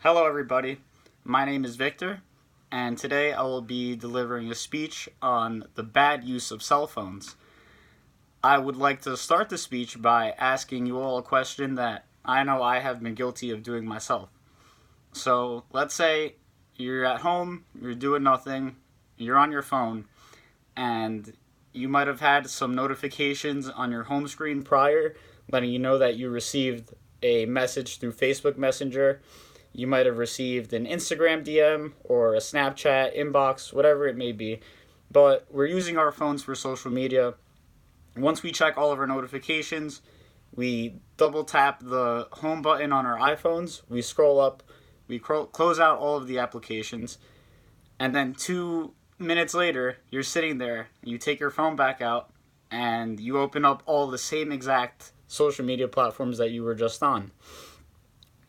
Hello everybody, my name is Victor, and today I will be delivering a speech on the bad use of cell phones. I would like to start the speech by asking you all a question that I know I have been guilty of doing myself. So let's say you're at home, you're doing nothing, you're on your phone, and you might have had some notifications on your home screen prior, letting you know that you received a message through Facebook Messenger. You might have received an Instagram DM or a Snapchat inbox, whatever it may be. But we're using our phones for social media. Once we check all of our notifications, we double tap the home button on our iPhones, we scroll up, we close out all of the applications, and then 2 minutes later, you're sitting there, you take your phone back out, and you open up all the same exact social media platforms that you were just on.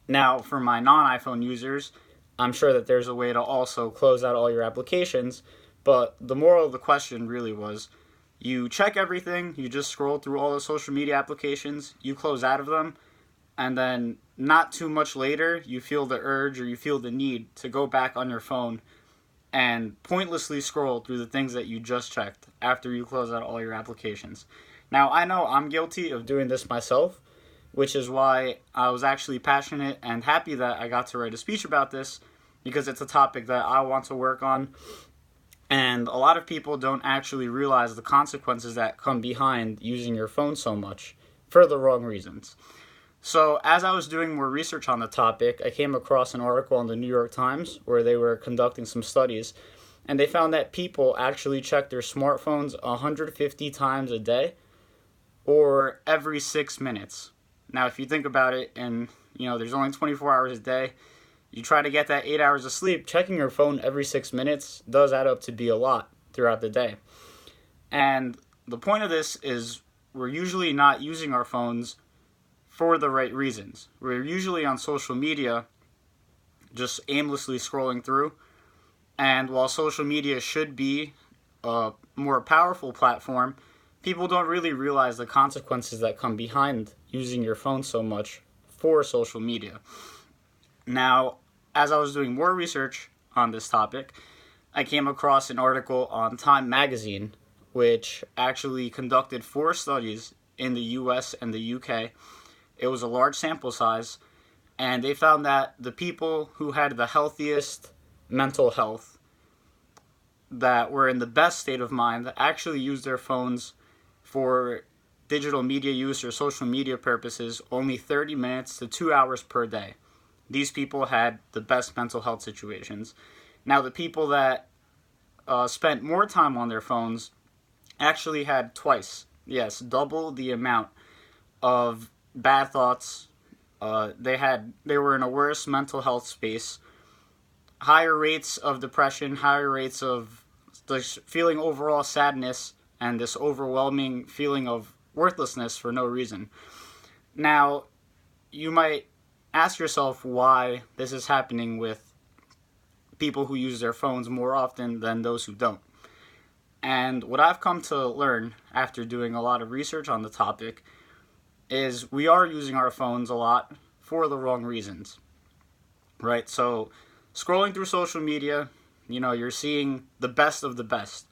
Now, for my non-iPhone users, I'm sure that there's a way to also close out all your applications, but the moral of the question really was, you check everything, you just scroll through all the social media applications, you close out of them, and then not too much later, you feel the urge or you feel the need to go back on your phone and pointlessly scroll through the things that you just checked after you close out all your applications. Now, I know I'm guilty of doing this myself, which is why I was actually passionate and happy that I got to write a speech about this, because it's a topic that I want to work on, and a lot of people don't actually realize the consequences that come behind using your phone so much for the wrong reasons. So as I was doing more research on the topic, I came across an article in the New York Times where they were conducting some studies, and they found that people actually check their smartphones 150 times a day or every 6 minutes. Now, if you think about it, and there's only 24 hours a day, you try to get that 8 hours of sleep, checking your phone every 6 minutes does add up to be a lot throughout the day. And the point of this is we're usually not using our phones for the right reasons. We're usually on social media just aimlessly scrolling through. And while social media should be a more powerful platform, people don't really realize the consequences that come behind using your phone so much for social media. Now, as I was doing more research on this topic, I came across an article on Time magazine, which actually conducted 4 studies in the US and the UK. It was a large sample size, and they found that the people who had the healthiest mental health, that were in the best state of mind, actually used their phones for digital media use or social media purposes only 30 minutes to 2 hours per day. These people had the best mental health situations. Now, the people that spent more time on their phones actually had double the amount of bad thoughts. They were in a worse mental health space, higher rates of depression, higher rates of feeling overall sadness, and this overwhelming feeling of worthlessness for no reason. Now, you might ask yourself why this is happening with people who use their phones more often than those who don't. And what I've come to learn after doing a lot of research on the topic is we are using our phones a lot for the wrong reasons, right? So scrolling through social media, you're seeing the best of the best.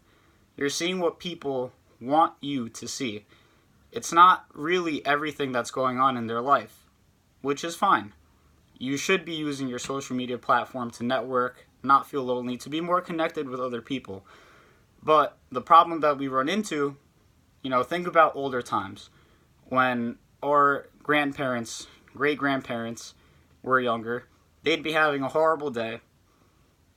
You're seeing what people want you to see. It's not really everything that's going on in their life, which is fine. You should be using your social media platform to network, not feel lonely, to be more connected with other people. But the problem that we run into, think about older times when our grandparents, great-grandparents were younger. They'd be having a horrible day,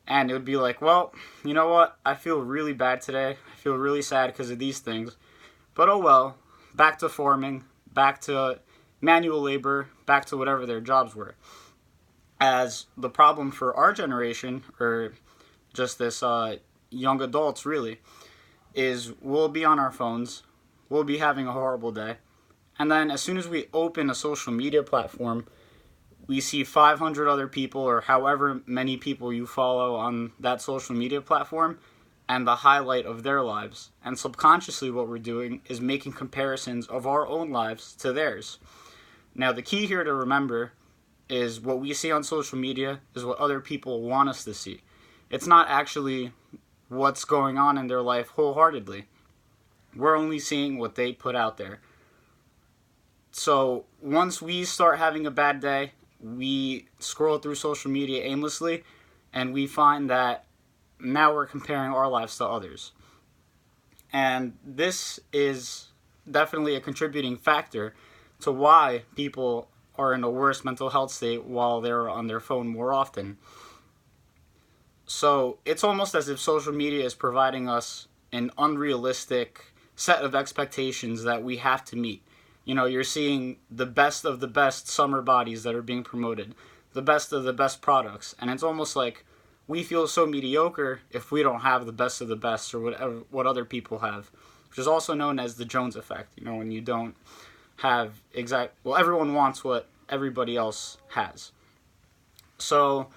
and it would be like, well, you know what? I feel really bad today. I feel really sad because of these things. But oh well, back to farming, back to manual labor, back to whatever their jobs were. As the problem for our generation, or just this young adults really, is we'll be on our phones, we'll be having a horrible day, and then as soon as we open a social media platform, we see 500 other people or however many people you follow on that social media platform and the highlight of their lives. And subconsciously what we're doing is making comparisons of our own lives to theirs. Now, the key here to remember is what we see on social media is what other people want us to see. It's not actually what's going on in their life wholeheartedly. We're only seeing what they put out there. So once we start having a bad day, we scroll through social media aimlessly, and we find that now we're comparing our lives to others. And this is definitely a contributing factor to why people are in a worse mental health state while they're on their phone more often. So it's almost as if social media is providing us an unrealistic set of expectations that we have to meet. You know, you're seeing the best of the best summer bodies that are being promoted, the best of the best products, and it's almost like we feel so mediocre if we don't have the best of the best or whatever what other people have, which is also known as the Jones effect. You know, when you don't have everyone wants what everybody else has. So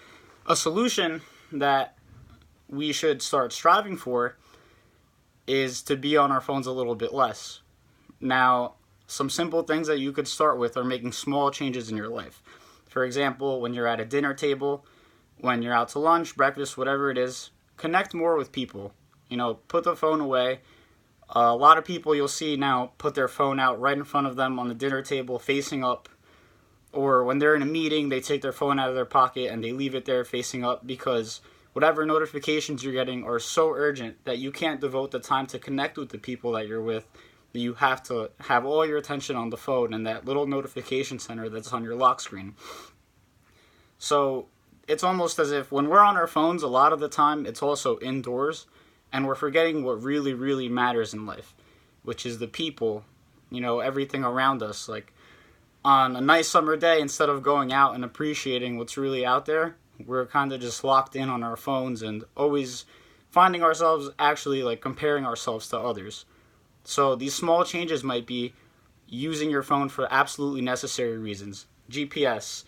a solution that we should start striving for is to be on our phones a little bit less. Now, some simple things that you could start with are making small changes in your life. For example, when you're at a dinner table, when you're out to lunch, breakfast, whatever it is, connect more with people. You know, put the phone away. A lot of people you'll see now put their phone out right in front of them on the dinner table, facing up. Or when they're in a meeting, they take their phone out of their pocket and they leave it there facing up because whatever notifications you're getting are so urgent that you can't devote the time to connect with the people that you're with. You have to have all your attention on the phone and that little notification center that's on your lock screen. So it's almost as if when we're on our phones, a lot of the time it's also indoors, and we're forgetting what really, really matters in life, which is the people, you know, everything around us. Like on a nice summer day, instead of going out and appreciating what's really out there, we're kind of just locked in on our phones and always finding ourselves actually like comparing ourselves to others. So these small changes might be using your phone for absolutely necessary reasons. GPS,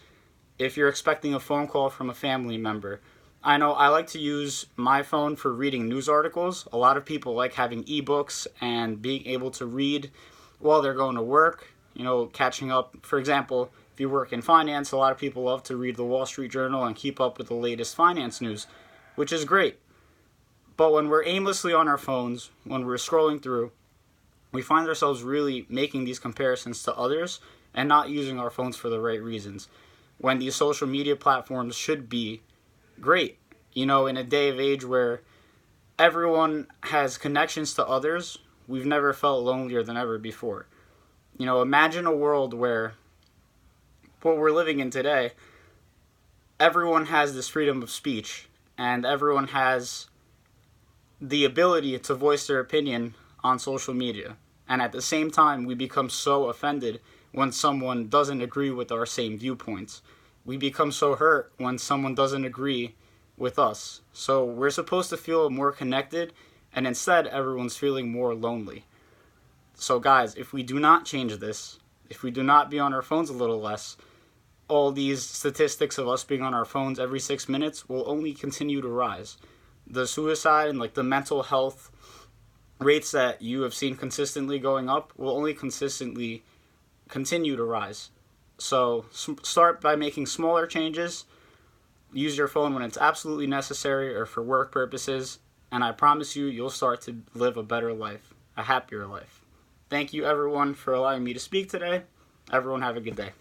if you're expecting a phone call from a family member. I know I like to use my phone for reading news articles. A lot of people like having ebooks and being able to read while they're going to work, you know, catching up. For example, if you work in finance, a lot of people love to read the Wall Street Journal and keep up with the latest finance news, which is great. But when we're aimlessly on our phones, when we're scrolling through, we find ourselves really making these comparisons to others and not using our phones for the right reasons, when these social media platforms should be great. You know, in a day of age where everyone has connections to others, we've never felt lonelier than ever before. You know, imagine a world where what we're living in today, everyone has this freedom of speech and everyone has the ability to voice their opinion on social media. And at the same time, we become so offended when someone doesn't agree with our same viewpoints. We become so hurt when someone doesn't agree with us. So we're supposed to feel more connected, and instead everyone's feeling more lonely. So guys, if we do not change this, if we do not be on our phones a little less, all these statistics of us being on our phones every 6 minutes will only continue to rise. The suicide and like the mental health rates that you have seen consistently going up will only consistently continue to rise. So start by making smaller changes. Use your phone when it's absolutely necessary or for work purposes, and I promise you, you'll start to live a better life, a happier life. Thank you everyone for allowing me to speak today. Everyone have a good day.